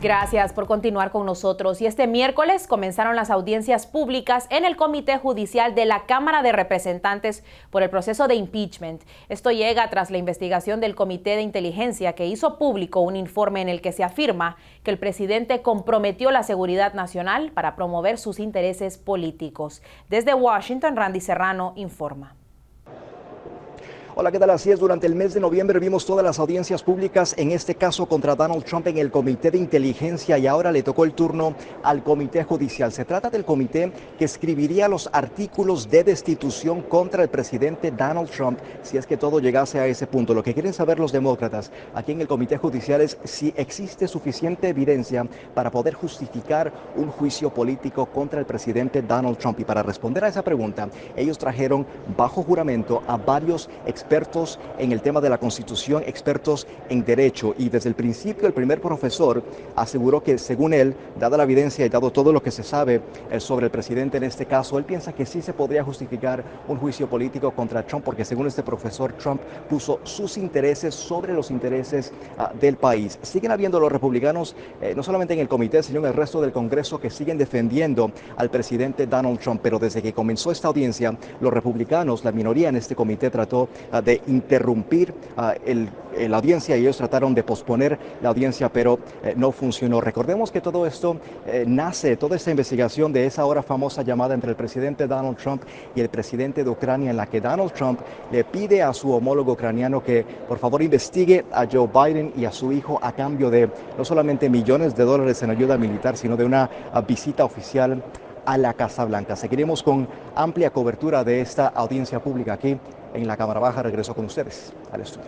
Gracias por continuar con nosotros. Y este miércoles comenzaron las audiencias públicas en el Comité Judicial de la Cámara de Representantes por el proceso de impeachment. Esto llega tras la investigación del Comité de Inteligencia, que hizo público un informe en el que se afirma que el presidente comprometió la seguridad nacional para promover sus intereses políticos. Desde Washington, Randy Serrano informa. Hola, ¿qué tal? Así es, durante el mes de noviembre vimos todas las audiencias públicas, en este caso contra Donald Trump en el Comité de Inteligencia, y ahora le tocó el turno al Comité Judicial. Se trata del comité que escribiría los artículos de destitución contra el presidente Donald Trump si es que todo llegase a ese punto. Lo que quieren saber los demócratas aquí en el Comité Judicial es si existe suficiente evidencia para poder justificar un juicio político contra el presidente Donald Trump. Y para responder a esa pregunta, ellos trajeron bajo juramento a varios expertos en el tema de la Constitución, expertos en derecho, y desde el principio el primer profesor aseguró que, según él, dada la evidencia y dado todo lo que se sabe sobre el presidente en este caso, él piensa que sí se podría justificar un juicio político contra Trump, porque según este profesor, Trump puso sus intereses sobre los intereses del país. Siguen habiendo los republicanos, no solamente en el comité, sino en el resto del Congreso, que siguen defendiendo al presidente Donald Trump, pero desde que comenzó esta audiencia, los republicanos, la minoría en este comité, trató de interrumpir la audiencia, y ellos trataron de posponer la audiencia, pero no funcionó. Recordemos que todo esto nace, toda esta investigación, de esa ahora famosa llamada entre el presidente Donald Trump y el presidente de Ucrania, en la que Donald Trump le pide a su homólogo ucraniano que por favor investigue a Joe Biden y a su hijo a cambio de no solamente millones de dólares en ayuda militar, sino de una visita oficial a la Casa Blanca. Seguiremos con amplia cobertura de esta audiencia pública aquí en la Cámara Baja. Regreso con ustedes al estudio.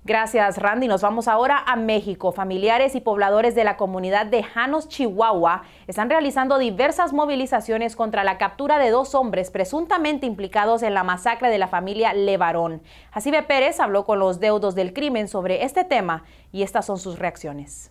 Gracias, Randy. Nos vamos ahora a México. Familiares y pobladores de la comunidad de Janos, Chihuahua, están realizando diversas movilizaciones contra la captura de 2 hombres presuntamente implicados en la masacre de la familia Levarón. Jacibe Pérez habló con los deudos del crimen sobre este tema y estas son sus reacciones.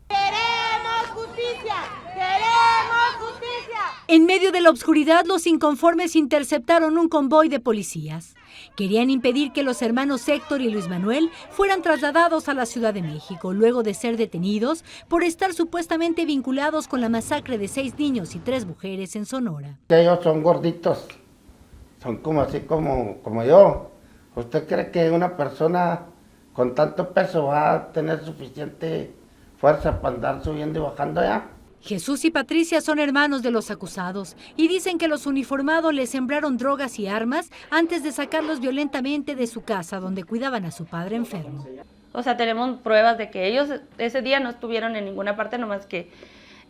¡Queremos justicia! ¡Queremos justicia! En medio de la oscuridad, los inconformes interceptaron un convoy de policías. Querían impedir que los hermanos Héctor y Luis Manuel fueran trasladados a la Ciudad de México, luego de ser detenidos por estar supuestamente vinculados con la masacre de 6 niños y 3 mujeres en Sonora. Ellos son gorditos, son como así como yo. ¿Usted cree que una persona con tanto peso va a tener suficiente fuerza para andar subiendo y bajando allá? Jesús y Patricia son hermanos de los acusados y dicen que los uniformados les sembraron drogas y armas antes de sacarlos violentamente de su casa, donde cuidaban a su padre enfermo. O sea, tenemos pruebas de que ellos ese día no estuvieron en ninguna parte, nomás que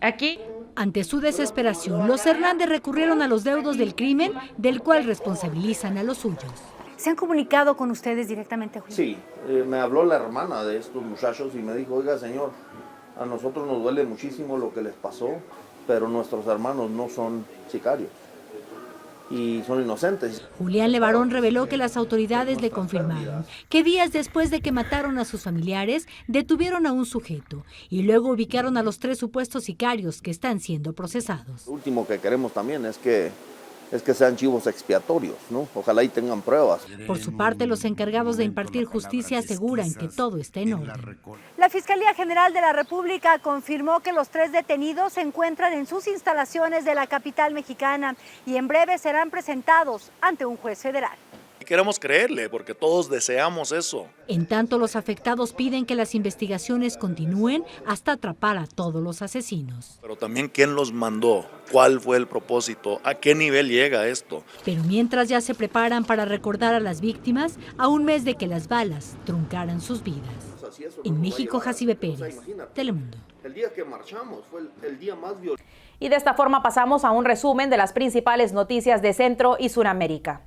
aquí. Ante su desesperación, los Hernández recurrieron a los deudos del crimen, del cual responsabilizan a los suyos. ¿Se han comunicado con ustedes directamente, Julio? Sí, me habló la hermana de estos muchachos y me dijo, oiga, señor, a nosotros nos duele muchísimo lo que les pasó, pero nuestros hermanos no son sicarios y son inocentes. Julián Levarón reveló que las autoridades le confirmaron que días después de que mataron a sus familiares, detuvieron a un sujeto y luego ubicaron a los 3 supuestos sicarios que están siendo procesados. Lo último que queremos también es que sean chivos expiatorios, ¿no? Ojalá y tengan pruebas. Por su parte, los encargados de impartir justicia aseguran que todo está en orden. La Fiscalía General de la República confirmó que los 3 detenidos se encuentran en sus instalaciones de la capital mexicana y en breve serán presentados ante un juez federal. Queremos creerle porque todos deseamos eso. En tanto, los afectados piden que las investigaciones continúen hasta atrapar a todos los asesinos. Pero también quién los mandó, cuál fue el propósito, a qué nivel llega esto. Pero mientras ya se preparan para recordar a las víctimas a un mes de que las balas truncaran sus vidas. En México, Jacibe Pérez, Telemundo. El día que marchamos fue el día más violento. Y de esta forma pasamos a un resumen de las principales noticias de Centro y Suramérica.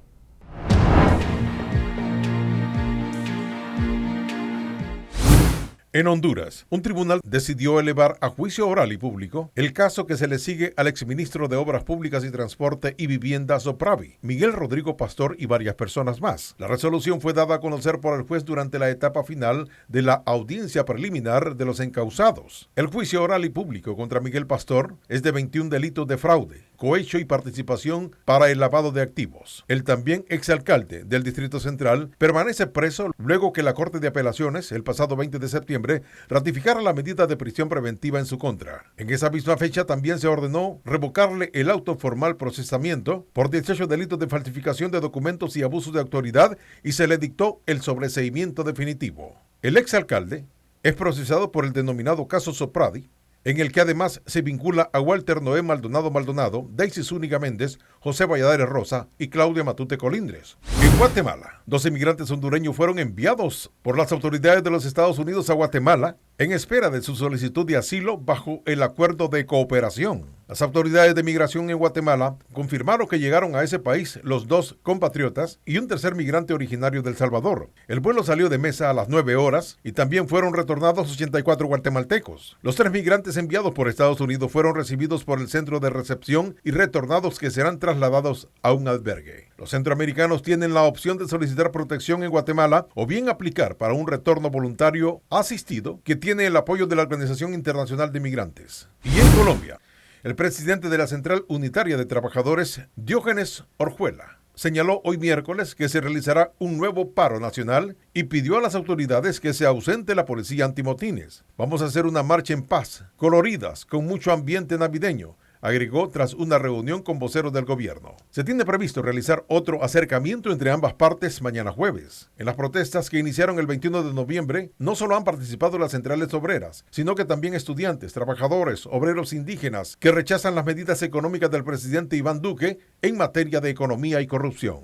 En Honduras, un tribunal decidió elevar a juicio oral y público el caso que se le sigue al exministro de Obras Públicas y Transporte y Vivienda Zopravi, Miguel Rodrigo Pastor, y varias personas más. La resolución fue dada a conocer por el juez durante la etapa final de la audiencia preliminar de los encausados. El juicio oral y público contra Miguel Pastor es de 21 delitos de fraude, cohecho y participación para el lavado de activos. El también exalcalde del Distrito Central permanece preso luego que la Corte de Apelaciones, el pasado 20 de septiembre, noviembre ratificara la medida de prisión preventiva en su contra. En esa misma fecha también se ordenó revocarle el auto formal procesamiento por 18 delitos de falsificación de documentos y abuso de autoridad y se le dictó el sobreseimiento definitivo. El exalcalde es procesado por el denominado caso Sopradi, en el que además se vincula a Walter Noé Maldonado, Daisy Zúñiga Méndez, José Valladares Rosa y Claudia Matute Colindres. En Guatemala, 2 inmigrantes hondureños fueron enviados por las autoridades de los Estados Unidos a Guatemala en espera de su solicitud de asilo bajo el acuerdo de cooperación. Las autoridades de migración en Guatemala confirmaron que llegaron a ese país los 2 compatriotas y un tercer migrante originario de El Salvador. El vuelo salió de Mesa a las 9 horas y también fueron retornados 84 guatemaltecos. Los 3 migrantes enviados por Estados Unidos fueron recibidos por el centro de recepción y retornados que serán trasladados a un albergue. Los centroamericanos tienen la opción de solicitar protección en Guatemala o bien aplicar para un retorno voluntario asistido que tiene el apoyo de la Organización Internacional de Migrantes. Y en Colombia, el presidente de la Central Unitaria de Trabajadores, Diógenes Orjuela, señaló hoy miércoles que se realizará un nuevo paro nacional y pidió a las autoridades que se ausente la policía antimotines. Vamos a hacer una marcha en paz, coloridas, con mucho ambiente navideño, agregó tras una reunión con voceros del gobierno. Se tiene previsto realizar otro acercamiento entre ambas partes mañana jueves. En las protestas que iniciaron el 21 de noviembre, no solo han participado las centrales obreras, sino que también estudiantes, trabajadores, obreros indígenas, que rechazan las medidas económicas del presidente Iván Duque en materia de economía y corrupción.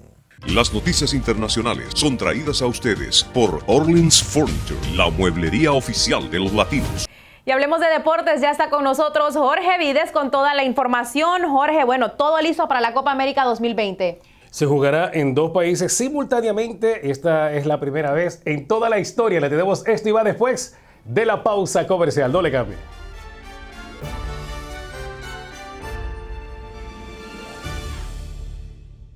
Las noticias internacionales son traídas a ustedes por Orleans Furniture, la mueblería oficial de los latinos. Y hablemos de deportes, ya está con nosotros Jorge Vides con toda la información. Jorge, bueno, todo listo para la Copa América 2020. Se jugará en 2 países simultáneamente. Esta es la primera vez en toda la historia. Le tenemos esto y va después de la pausa comercial. No le cambie.